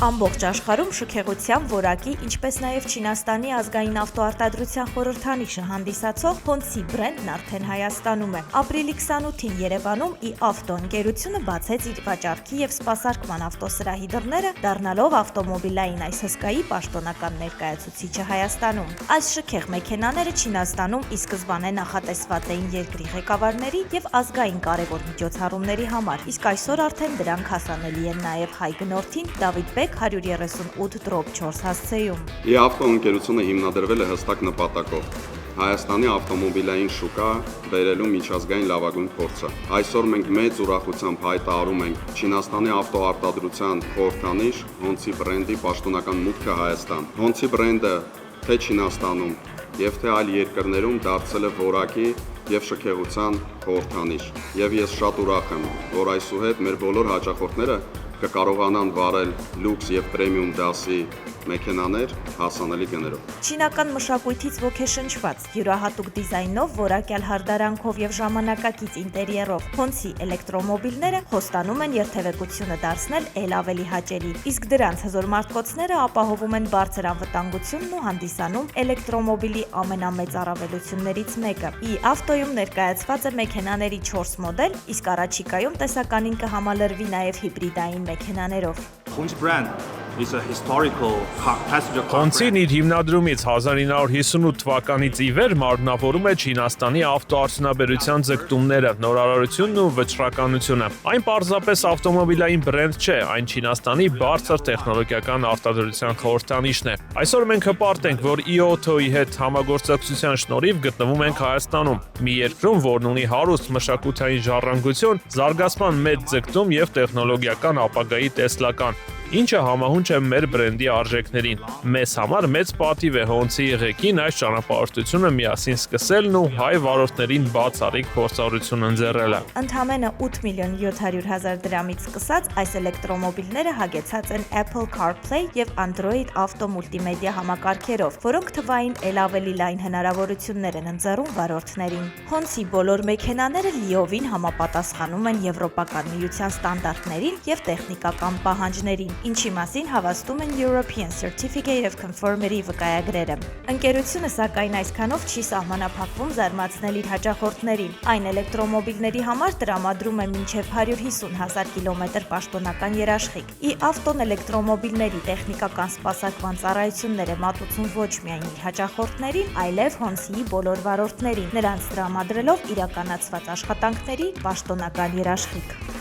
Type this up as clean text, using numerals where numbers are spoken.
Ամբողջ աշխարհում շքեղության, որակի, ինչպես նաև Չինաստանի ազգային ավտոարտադրության խորհրդանիշը հանդիսացող Հոնցի բրենդն արդեն Հայաստանում է։ Ապրիլի 28-ին Երևանում «Ի-ավտո» ընկերությունը բացեց իր վաճառքի և սպասարկման ավտոսրահի դռները, դառնալով ավտոմոբիլային այս հսկայի պաշտոնական ներկայացուցիչը Հայաստանում։ Այս շքեղ մեքենաները Չինաստանում ի սկզբանե նախատեսված էին երկրի ղեկավարների և ազգային կարևոր միջոցառումների համար, իսկ այսօր արդեն դրանք հասանելի են նաև հայ գնորդին Դավիթ Բեկ 138/4 հասցեում։ «Ի-ավտո» ընկերությունը հիմնադրվել է հստակ նպատակով՝ Հայաստանի ավտոմոբիլային շուկա բերելու միջազգային լավագույն փորձը։ Այսօր մենք մեծ ուրախությամբ հայտարարում ենք Չինաստանի ավտոարտադրության խորհրդանիշ Հոնցի բրենդի պաշտոնական մուտքը Հայաստան։ Հոնցի բրենդը թե Չինաստանում և թե այլ երկրներում դարձել է որակի և շքեղության խորհրդանիշ։ Եվ ես շատ ուրախ եմ, որ այսուհետ մեր բոլոր հաճախորդները կկարողանան վարել լյուքս և պրեմիում դասի մեքենաներ հասանելի գներով։ Չինական մշակույթից ոգեշնչված, յուրահատուկ դիզայնով, որակյալ հարդարանքով և ժամանակակից ինտերիերով Հոնցի էլեկտրոմոբիլները խոստանում են երթևեկությունը դարձնել էլ ավելի հաճելի, իսկ դրանց հզոր մարտկոցները ապահովում են բարձր անվտանգությունն ու հանդիսանում էլեկտրոմոբիլի ամենամեծ առավելություններից մեկը։ «Ի-ավտոյում» ներկայացված է մեքենաների 4 մոդել, իսկ առաջիկայում տեսականին կհամալրվի նաև հիբրիդային մեքենաներով։ Հոնցին իր հիմնադրումից 1958 թվականից ի վեր մարմնավորում է Չինաստանի ավտոարդյունաբերության ձգտումները, նորարարությունն ու վճռականությունը։ Այն պարզապես ավտոմոբիլային բրենդ չէ, այն Չինաստանի բարձր տեխնոլոգիական արտադրության խորհրդանիշն է։ Այսօր մենք հպարտ ենք, որ «Ի-ավտո»-ի հետ համագործակցության շնորհիվ գտնվում ենք Հայաստանում, մի երկրում, որն ունի հարուստ մշակութային ժառանգություն, զարգացման մեծ ձգտում և տեխնոլոգիական ապագայի տեսլական, ինչը համահունչ է մեր բրենդի արժեքներին։ Մեզ համար մեծ պատիվ է Հոնցի ղեկին այս ճանապարհորդությունը միասին սկսելն ու հայ վարորդներին բացառիկ փորձառություն ընձեռելը։ Ընդամենը 8.7 միլիոն դրամից սկսած այս էլեկտրոմոբիլները հագեցած են Apple CarPlay և Android Auto մուլտիմեդիա համակարգերով, որոնք թվային էլ ավելի լայն հնարավորություններ են ընձեռում վարորդներին։ Հոնցի բոլոր մեքենաները լիովին համապատասխանում են Եվրոպական միության ստանդարտներին և տեխնիկական պահանջներին, ինչի մասին հավաստում են European Certificate of Conformity վկայագրերը։ Ընկերությունը սակայն այսքանով չի սահմանափակվում զարմացնել իր հաճախորդներին։ Այն էլեկտրոմոբիլների համար տրամադրում է մինչև 150,000 կիլոմետր պաշտոնական երաշխիք։ «Ի-ավտոն» էլեկտրոմոբիլների տեխնիկական սպասարկման ծառայություններ է մատուցում ոչ միայն իր հաճախորդներին, այլև Հոնցիի բոլոր վարորդներին, նրանց տրամադրելով իրականացված աշխատանքների պաշտոնական երաշխիք։